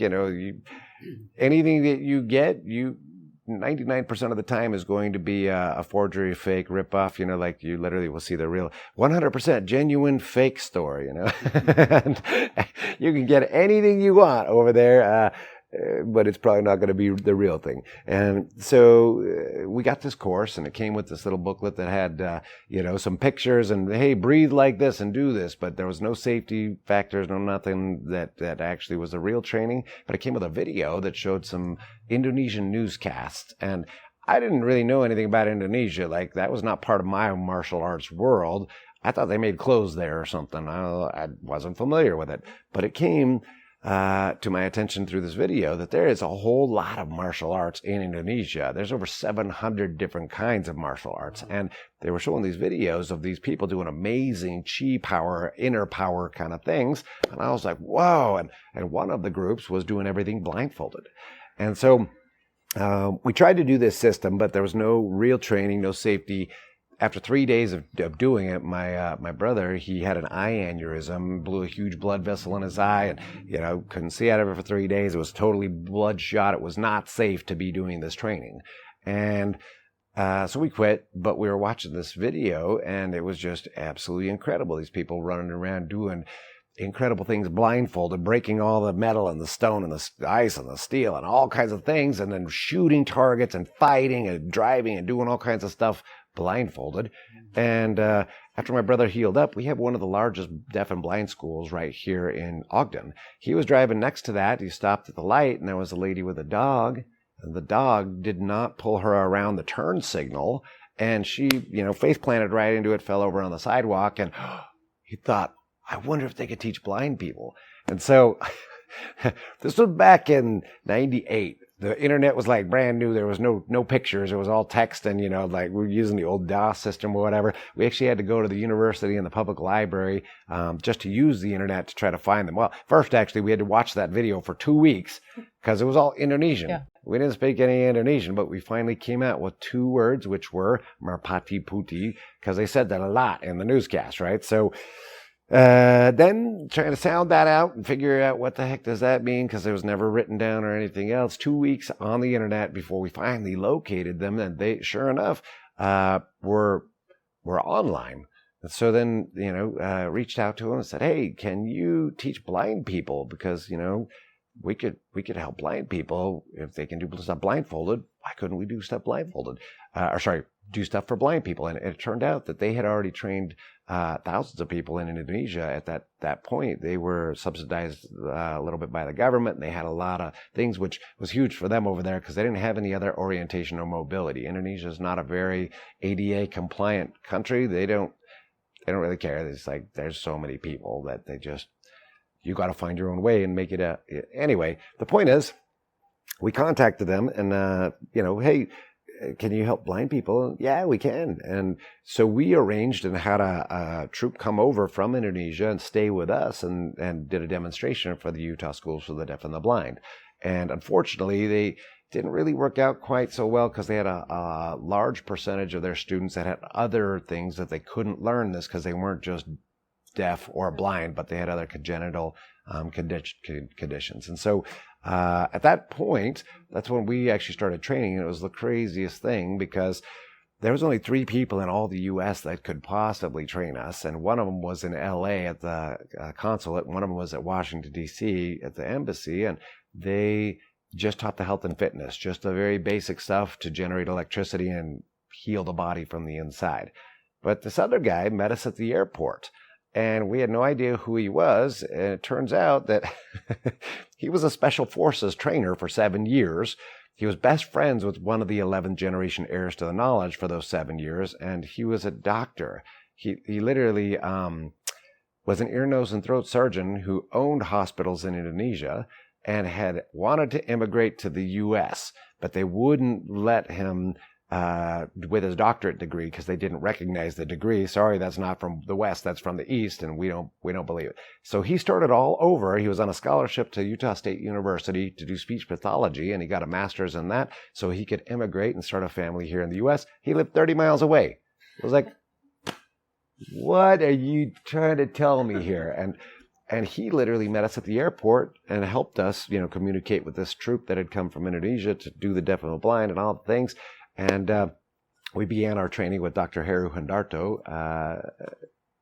Anything that you get, you 99% of the time is going to be a forgery, fake, ripoff, like you literally will see the real 100% genuine fake story, and you can get anything you want over there, but it's probably not going to be the real thing. And so we got this course, and it came with this little booklet that had, some pictures and, hey, breathe like this and do this. But there was no safety factors, no nothing that actually was the real training. But it came with a video that showed some Indonesian newscasts. And I didn't really know anything about Indonesia. Like, that was not part of my martial arts world. I thought they made clothes there or something. I wasn't familiar with it. But it came to my attention through this video that there is a whole lot of martial arts in Indonesia. There's over 700 different kinds of martial arts. And they were showing these videos of these people doing amazing chi power, inner power kind of things. And I was like, whoa. And one of the groups was doing everything blindfolded. And so we tried to do this system, but there was no real training, no safety. After 3 days of doing it, my brother, he had an eye aneurysm, blew a huge blood vessel in his eye, and couldn't see out of it for 3 days. It was totally bloodshot. It was not safe to be doing this training, and so we quit. But we were watching this video, and it was just absolutely incredible. These people running around doing incredible things blindfolded, breaking all the metal and the stone and the ice and the steel and all kinds of things, and then shooting targets and fighting and driving and doing all kinds of stuff blindfolded. And after my brother healed up, we have one of the largest deaf and blind schools right here in Ogden. He was driving next to that. He stopped at the light, and there was a lady with a dog, and the dog did not pull her around the turn signal, and she, face planted right into it, fell over on the sidewalk, and he thought, I wonder if they could teach blind people. And so this was back in 98. The internet was like brand new. There was no pictures. It was all text, and like we were using the old DOS system or whatever. We actually had to go to the university and the public library just to use the internet to try to find them. Well, first actually we had to watch that video for 2 weeks because it was all Indonesian. Yeah. We didn't speak any Indonesian, but we finally came out with 2 words, which were Marpati Putih, because they said that a lot in the newscast, right? So then trying to sound that out and figure out what the heck does that mean, because it was never written down or anything else. 2 weeks on the internet before we finally located them, and they, sure enough, were online. And so then, reached out to them and said, hey, can you teach blind people? Because, we could help blind people if they can do stuff blindfolded. Why couldn't we do stuff blindfolded? Do stuff for blind people. And it turned out that they had already trained thousands of people in Indonesia at that point. They were subsidized a little bit by the government, and they had a lot of things, which was huge for them over there because they didn't have any other orientation or mobility. Indonesia is not a very ADA compliant country. They don't really care. It's like there's so many people that you got to find your own way and make it anyway. The point is, we contacted them and hey, can you help blind people? Yeah, we can. And so we arranged and had a troop come over from Indonesia and stay with us and did a demonstration for the Utah Schools for the Deaf and the Blind. And unfortunately, they didn't really work out quite so well because they had a large percentage of their students that had other things that they couldn't learn this because they weren't just deaf or blind, but they had other congenital conditions. And so at that point, that's when we actually started training. And it was the craziest thing because there was only 3 people in all the U.S. that could possibly train us. And one of them was in L.A. at the consulate. One of them was at Washington, D.C. at the embassy. And they just taught the health and fitness, just the very basic stuff to generate electricity and heal the body from the inside. But this other guy met us at the airport. And we had no idea who he was. And it turns out that he was a special forces trainer for 7 years. He was best friends with one of the 11th generation heirs to the knowledge for those 7 years. And he was a doctor. He literally was an ear, nose, and throat surgeon who owned hospitals in Indonesia and had wanted to immigrate to the U.S., but they wouldn't let him with his doctorate degree because they didn't recognize the degree. Sorry, that's not from the West, that's from the East, and we don't believe it. So he started all over. He was on a scholarship to Utah State University to do speech pathology, and he got a master's in that so he could immigrate and start a family here in the U.S. He lived 30 miles away. It was like, what are you trying to tell me here? And he literally met us at the airport and helped us, communicate with this troop that had come from Indonesia to do the deaf and the blind and all the things. And we began our training with Dr. Heru Hendarto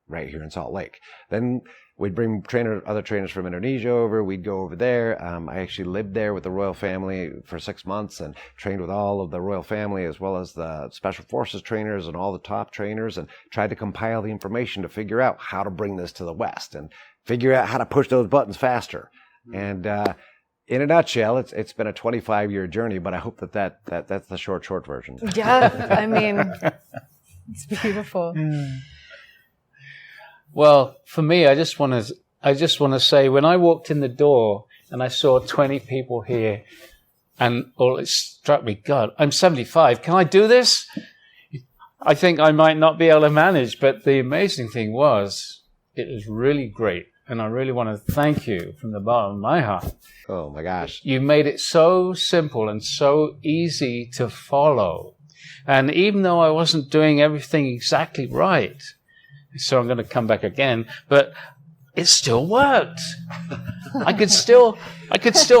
right here in Salt Lake. Then we'd bring other trainers from Indonesia over. We'd go over there. I actually lived there with the royal family for 6 months and trained with all of the royal family as well as the special forces trainers and all the top trainers, and tried to compile the information to figure out how to bring this to the West and figure out how to push those buttons faster. And in a nutshell, it's been a 25-year journey, but I hope that's the short version. Yeah, I mean, it's beautiful. Well, for me, I just want to say, when I walked in the door and I saw 20 people here, and it struck me, God, I'm 75. Can I do this? I think I might not be able to manage, but the amazing thing was, it was really great. And I really want to thank you from the bottom of my heart. Oh my gosh. You made it so simple and so easy to follow. And even though I wasn't doing everything exactly right, so I'm going to come back again, but it still worked. I could still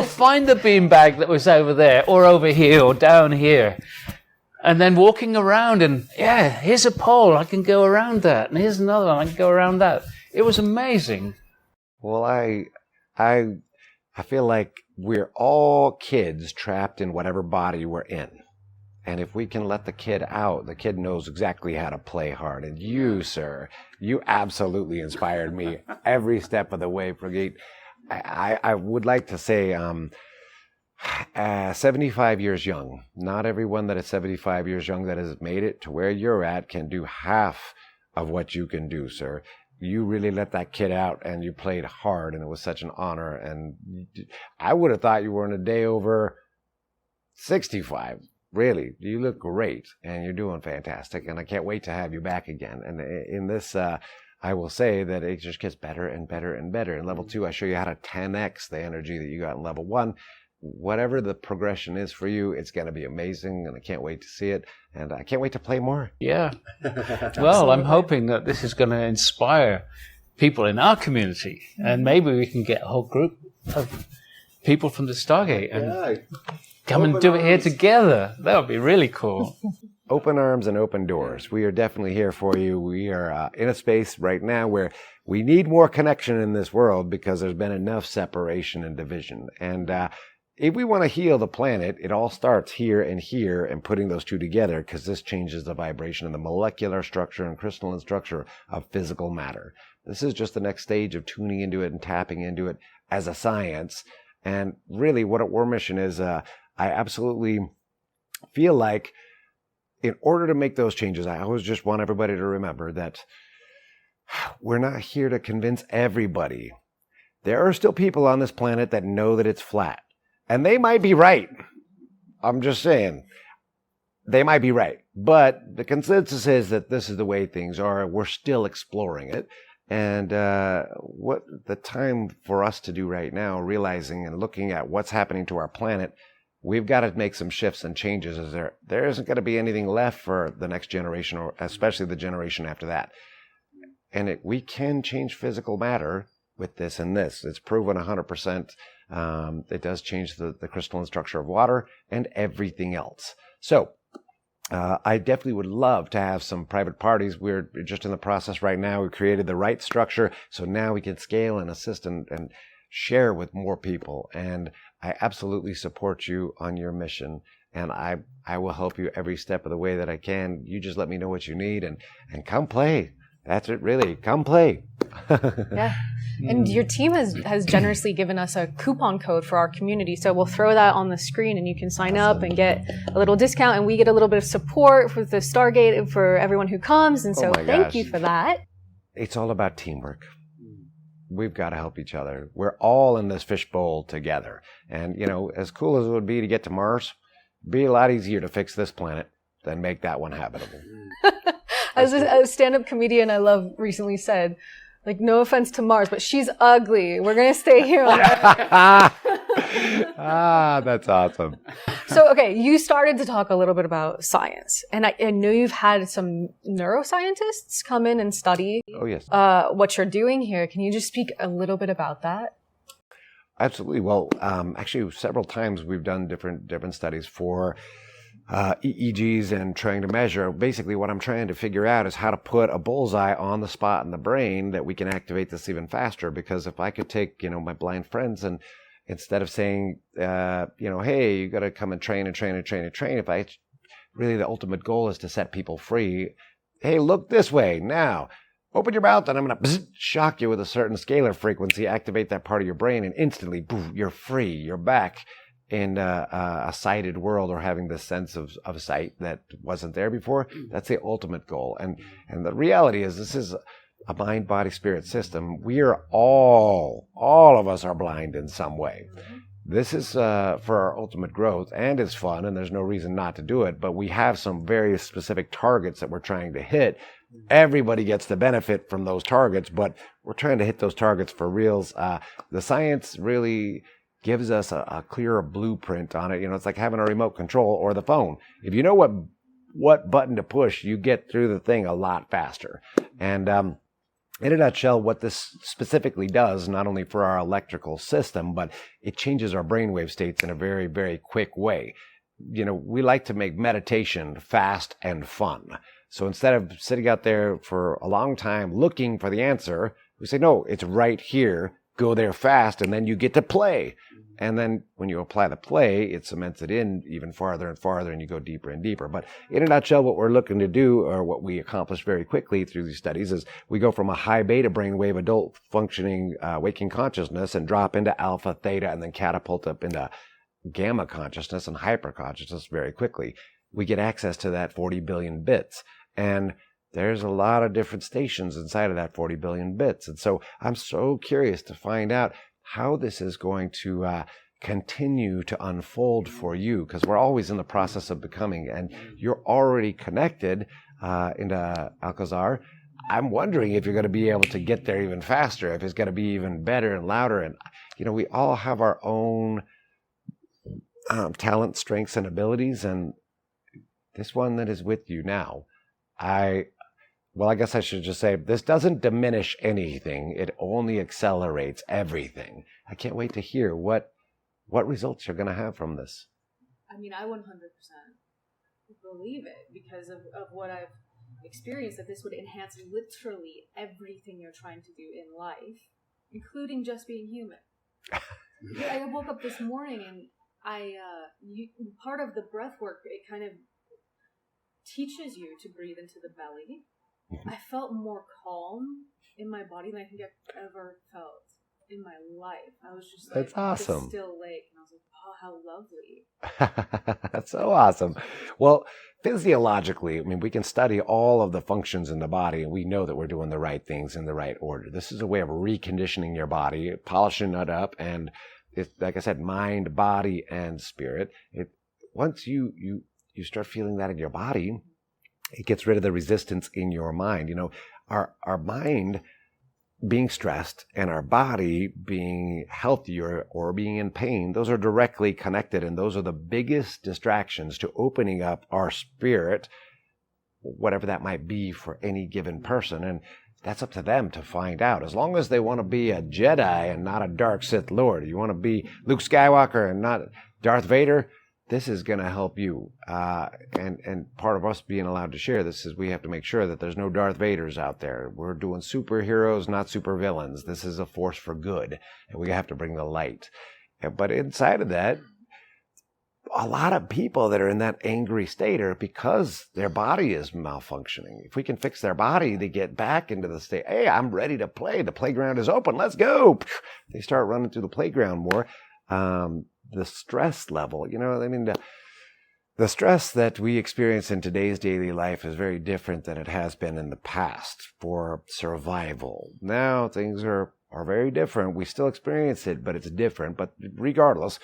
find the beanbag that was over there or over here or down here. And then walking around and, here's a pole, I can go around that. And here's another one, I can go around that. It was amazing. Well, I feel like we're all kids trapped in whatever body we're in. And if we can let the kid out, the kid knows exactly how to play hard. And you, sir, you absolutely inspired me every step of the way, Prageet. I would like to say 75 years young. Not everyone that is 75 years young that has made it to where you're at can do half of what you can do, sir. You really let that kid out and you played hard, and it was such an honor. And I would have thought you were in a day over 65. Really, you look great and you're doing fantastic, and I can't wait to have you back again. And in this, I will say that it just gets better and better and better. In level 2, I show you how to 10x the energy that you got in level 1. Whatever the progression is for you, it's going to be amazing, and I can't wait to see it, and I can't wait to play more. Yeah. Well, I'm hoping that this is going to inspire people in our community, and maybe we can get a whole group of people from the Stargate and come and do it here together. That would be really cool. Open arms and open doors. We are definitely here for you. We are in a space right now where we need more connection in this world because there's been enough separation and division. And if we want to heal the planet, it all starts here and putting those two together, because this changes the vibration and the molecular structure and crystalline structure of physical matter. This is just the next stage of tuning into it and tapping into it as a science. And really what our mission is, I absolutely feel like in order to make those changes, I always just want everybody to remember that we're not here to convince everybody. There are still people on this planet that know that it's flat. And they might be right. I'm just saying. They might be right. But the consensus is that this is the way things are. We're still exploring it. And what the time for us to do right now, realizing and looking at what's happening to our planet, we've got to make some shifts and changes. As there isn't going to be anything left for the next generation, or especially the generation after that. And we can change physical matter with this and this. It's proven 100%. It does change the crystalline structure of water and everything else. So I definitely would love to have some private parties. We're just in the process right now. We created the right structure, so now we can scale and assist and share with more people. And I absolutely support you on your mission. And I will help you every step of the way that I can. You just let me know what you need and come play. That's it, really. Come play. Yeah. And your team has generously given us a coupon code for our community. So we'll throw that on the screen and you can sign up and get a little discount. And we get a little bit of support with the Stargate for everyone who comes. And so thank you for that. It's all about teamwork. We've got to help each other. We're all in this fishbowl together. And, as cool as it would be to get to Mars, it'd be a lot easier to fix this planet than make that one habitable. As a stand-up comedian I love recently said, no offense to Mars, but she's ugly. We're going to stay here on Earth. That's awesome. So, okay, you started to talk a little bit about science, and I know you've had some neuroscientists come in and study what you're doing here. Can you just speak a little bit about that? Absolutely. Well, actually, several times we've done different studies for EEGs and trying to measure. Basically, what I'm trying to figure out is how to put a bullseye on the spot in the brain that we can activate this even faster. Because if I could take, my blind friends and instead of saying, hey, you got to come and train, if I really, the ultimate goal is to set people free. Hey, look this way now. Open your mouth and I'm going to shock you with a certain scalar frequency, activate that part of your brain, and instantly, boom, you're free. You're back in a sighted world, or having this sense of sight that wasn't there before. That's the ultimate goal. And the reality is, this is a mind, body, spirit system. We are all of us are blind in some way. This is for our ultimate growth, and it's fun, and there's no reason not to do it. But we have some very specific targets that we're trying to hit. Everybody gets the benefit from those targets, but we're trying to hit those targets for reals. The science really gives us a clearer blueprint on it. It's like having a remote control or the phone. If you know what button to push, you get through the thing a lot faster. And in a nutshell, what this specifically does, not only for our electrical system, but it changes our brainwave states in a very, very quick way. We like to make meditation fast and fun. So instead of sitting out there for a long time looking for the answer, we say, no, it's right here. Go there fast, and then you get to play. And then when you apply the play, it cements it in even farther and farther, and you go deeper and deeper. But in a nutshell, what we're looking to do, or what we accomplish very quickly through these studies, is we go from a high beta brainwave adult functioning waking consciousness and drop into alpha, theta, and then catapult up into gamma consciousness and hyper consciousness very quickly. We get access to that 40 billion bits. And there's a lot of different stations inside of that 40 billion bits. And so I'm so curious to find out how this is going to continue to unfold for you, because we're always in the process of becoming, and you're already connected into Alcazar. I'm wondering if you're going to be able to get there even faster, if it's going to be even better and louder. And, we all have our own talent, strengths, and abilities. And this one that is with you now, I guess I should just say, this doesn't diminish anything. It only accelerates everything. I can't wait to hear what results you're going to have from this. I 100% believe it, because of what I've experienced, that this would enhance literally everything you're trying to do in life, including just being human. I woke up this morning and part of the breath work, it kind of teaches you to breathe into the belly. I felt more calm in my body than I think I've ever felt in my life. I was just like, that's awesome. This still lake, and I was like, oh, how lovely. That's so awesome. Well, physiologically, we can study all of the functions in the body, and we know that we're doing the right things in the right order. This is a way of reconditioning your body, polishing it up, and it's, like I said, mind, body, and spirit. Once you start feeling that in your body, it gets rid of the resistance in your mind. Our mind being stressed and our body being healthy or being in pain, those are directly connected, and those are the biggest distractions to opening up our spirit, whatever that might be for any given person. And that's up to them to find out. As long as they want to be a Jedi and not a dark Sith Lord, you want to be Luke Skywalker and not Darth Vader, this is going to help you. And part of us being allowed to share this is we have to make sure that there's no Darth Vaders out there. We're doing superheroes, not supervillains. This is a force for good, and we have to bring the light. But inside of that, a lot of people that are in that angry state are because their body is malfunctioning. If we can fix their body, they get back into the state, hey, I'm ready to play. The playground is open. Let's go. They start running through the playground more. The stress level, the stress that we experience in today's daily life is very different than it has been in the past for survival. Now things are very different. We still experience it, but it's different. But regardless,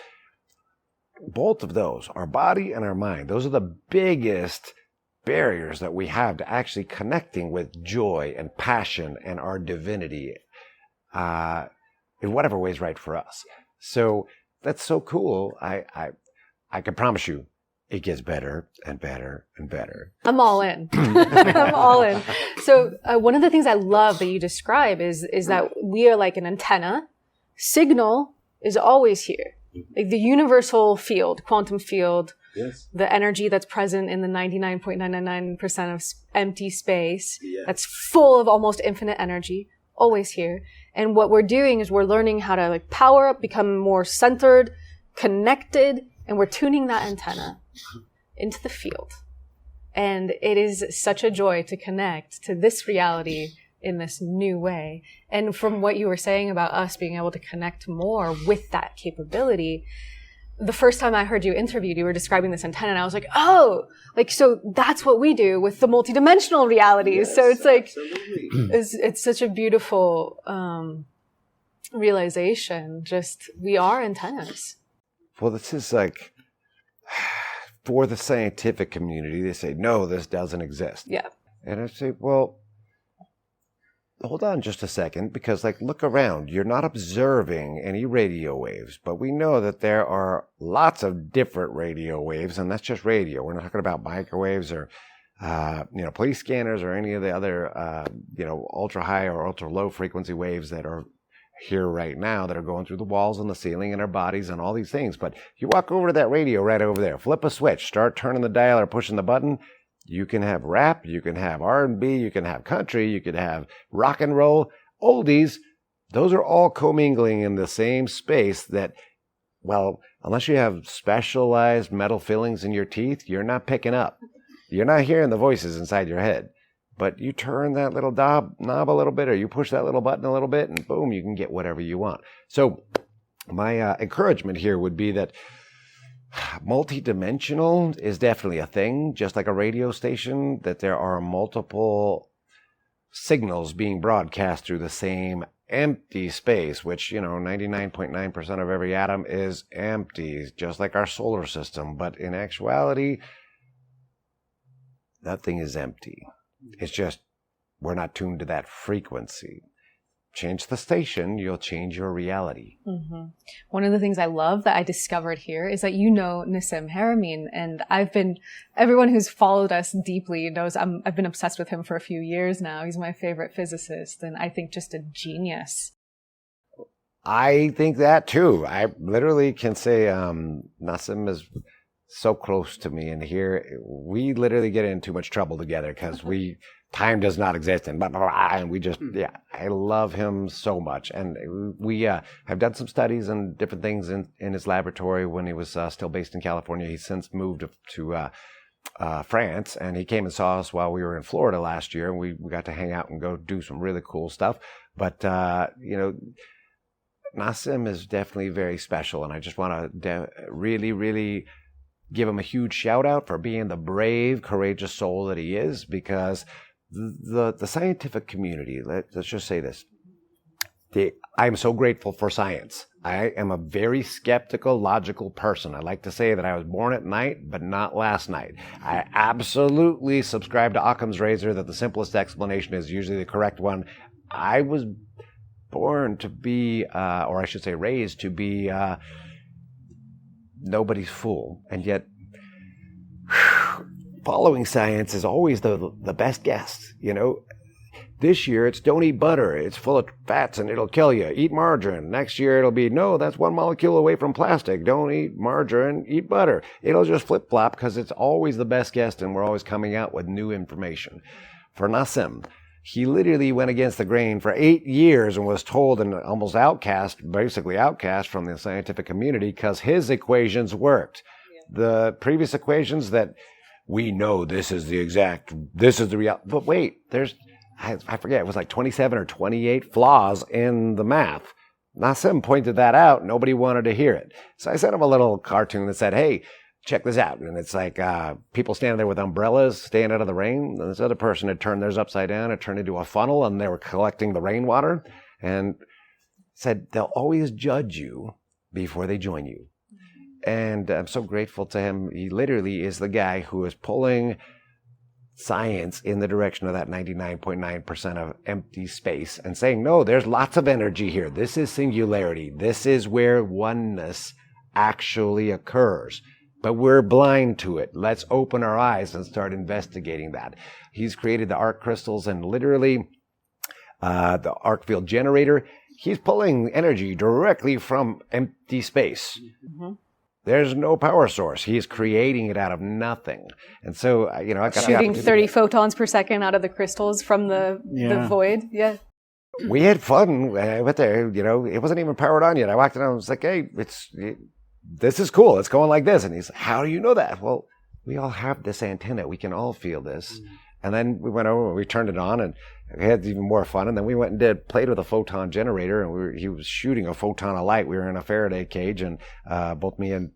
both of those, our body and our mind, those are the biggest barriers that we have to actually connecting with joy and passion and our divinity in whatever way is right for us. So that's so cool. I can promise you, it gets better and better and better. I'm all in. I'm all in. So one of the things I love that you describe is that we are like an antenna. Signal is always here. Like the universal field, quantum field, Yes. the energy that's present in the 99.999% of empty space, that's full of almost infinite energy, always here. And what we're doing is we're learning how to like power up, become more centered, connected, and we're tuning that antenna into the field. And it is such a joy to connect to this reality in this new way. And from what you were saying about us being able to connect more with that capability, the first time I heard you interviewed, you were describing this antenna, and I was like, oh, like, so that's what we do with the multidimensional realities. Yes, so it's like, absolutely. it's such a beautiful realization. Just, we are antennas. Well, this is like, for the scientific community, they say, no, this doesn't exist. Yeah. And I say, well, hold on just a second, because like, look around. You're not observing any radio waves, but we know that there are lots of different radio waves, and that's just radio. We're not talking about microwaves or, police scanners or any of the other, ultra high or ultra low frequency waves that are here right now that are going through the walls and the ceiling and our bodies and all these things. But you walk over to that radio right over there, flip a switch, start turning the dial or pushing the button. You can have rap, you can have R&B, you can have country, you can have rock and roll, oldies. Those are all commingling in the same space that, well, unless you have specialized metal fillings in your teeth, you're not picking up. You're not hearing the voices inside your head. But you turn that little knob a little bit, or you push that little button a little bit, and boom, you can get whatever you want. So my encouragement here would be that multidimensional is definitely a thing, just like a radio station, that there are multiple signals being broadcast through the same empty space, which, 99.9% of every atom is empty, just like our solar system. But in actuality, nothing is empty. It's just we're not tuned to that frequency. Change the station, you'll change your reality. Mm-hmm. One of the things I love that I discovered here is that Nassim Haramein, and everyone who's followed us deeply knows I've been obsessed with him for a few years now. He's my favorite physicist, and I think just a genius. I think that too. I literally can say Nassim is so close to me, and here we literally get in too much trouble together because time does not exist, and blah, blah, blah, and we just, I love him so much. And we have done some studies and different things in his laboratory when he was still based in California. He's since moved to France, and he came and saw us while we were in Florida last year, and we got to hang out and go do some really cool stuff. But, Nassim is definitely very special, and I just want to really, really give him a huge shout out for being the brave, courageous soul that he is, because the scientific community, let's just say this, I'm so grateful for science. I am a very skeptical, logical person. I like to say that I was born at night, but not last night. I absolutely subscribe to Occam's razor that the simplest explanation is usually the correct one. I was born to be, or I should say raised to be, nobody's fool. And yet, following science is always the best guess. This year it's don't eat butter, it's full of fats and it'll kill you. Eat margarine. Next year it'll be, no, that's one molecule away from plastic. Don't eat margarine, eat butter. It'll just flip-flop because it's always the best guess, and we're always coming out with new information. For Nassim, he literally went against the grain for 8 years and was told and almost basically outcast from the scientific community because his equations worked. Yeah. The previous equations that we know this is the reality. But wait, I forget, it was like 27 or 28 flaws in the math. Nassim pointed that out. Nobody wanted to hear it. So I sent him a little cartoon that said, hey, check this out. And it's like people standing there with umbrellas, staying out of the rain. And this other person had turned theirs upside down. It turned into a funnel, and they were collecting the rainwater. And said, they'll always judge you before they join you. And I'm so grateful to him. He literally is the guy who is pulling science in the direction of that 99.9% of empty space and saying, no, there's lots of energy here. This is singularity. This is where oneness actually occurs. but we're blind to it. Let's open our eyes and start investigating that. He's created the arc crystals, and literally the arc field generator. He's pulling energy directly from empty space. Mm-hmm. There's no power source. He's creating it out of nothing. And so, I got shooting 30 photons per second out of the crystals from the void. Yeah. We had fun with there. It wasn't even powered on yet. I walked in and I was like, hey, this is cool. It's going like this. And he's like, how do you know that? Well, we all have this antenna. We can all feel this. Mm. And then we went over and we turned it on and we had even more fun. And then we went and played with a photon generator, and he was shooting a photon of light. We were in a Faraday cage, and both me and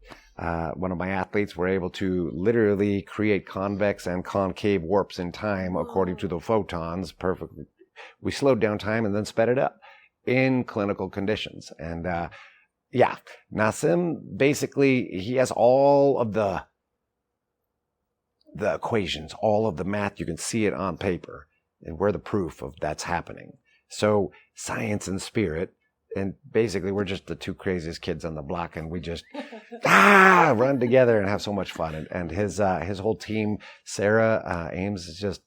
one of my athletes were able to literally create convex and concave warps in time according to the photons perfectly. We slowed down time and then sped it up in clinical conditions. And Nassim, basically, he has all of the equations, all of the math. You can see it on paper, and we're the proof of that's happening. So science and spirit, and basically we're just the two craziest kids on the block, and we just run together and have so much fun. And his whole team, Sarah, Ames, is just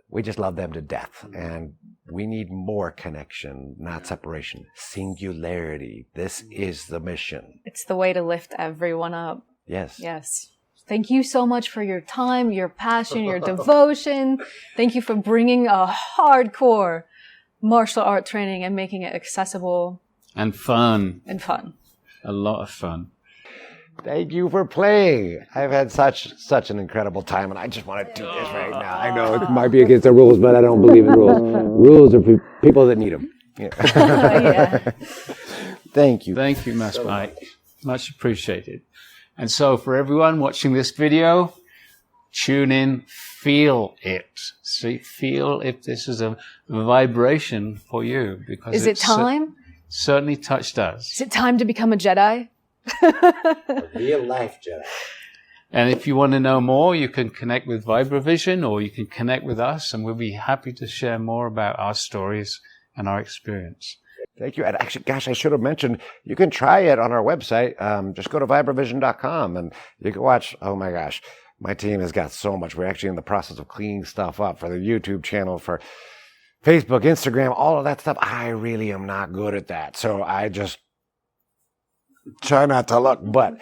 we just love them to death. And we need more connection, not separation. Singularity. This is the mission. It's the way to lift everyone up. Yes. Yes. Thank you so much for your time, your passion, your devotion. Thank you for bringing a hardcore martial art training and making it accessible. And fun. A lot of fun. Thank you for playing. I've had such an incredible time, and I just want to do this right now. I know it might be against the rules, but I don't believe in rules. Rules are for people that need them. Yeah. Yeah. Thank you. Thank you, Master Mike. Much appreciated. And so for everyone watching this video, tune in, feel it. See, feel if this is a vibration for you. Because is it time? Certainly touched us. Is it time to become a Jedi? A real life Jedi. And if you want to know more, you can connect with Vibravision, or you can connect with us, and we'll be happy to share more about our stories and our experience. Thank you. And actually, gosh, I should have mentioned, you can try it on our website. Just go to vibravision.com and you can watch. Oh my gosh, my team has got so much. We're actually in the process of cleaning stuff up for the YouTube channel, for Facebook, Instagram, all of that stuff. I really am not good at that. So I just try not to look, but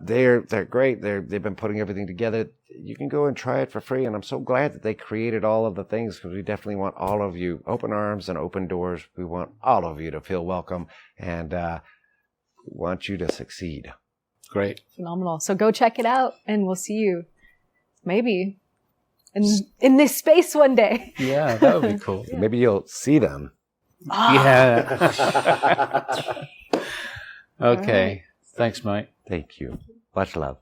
they're great. They've been putting everything together. You can go and try it for free, and I'm so glad that they created all of the things, because we definitely want all of you, open arms and open doors. We want all of you to feel welcome, and want you to succeed. Great. Phenomenal. So go check it out, and we'll see you maybe in this space one day. Yeah, that would be cool. Yeah. Maybe you'll see them. Yeah. Okay. Right. Thanks, Mike. Thank you. Much love.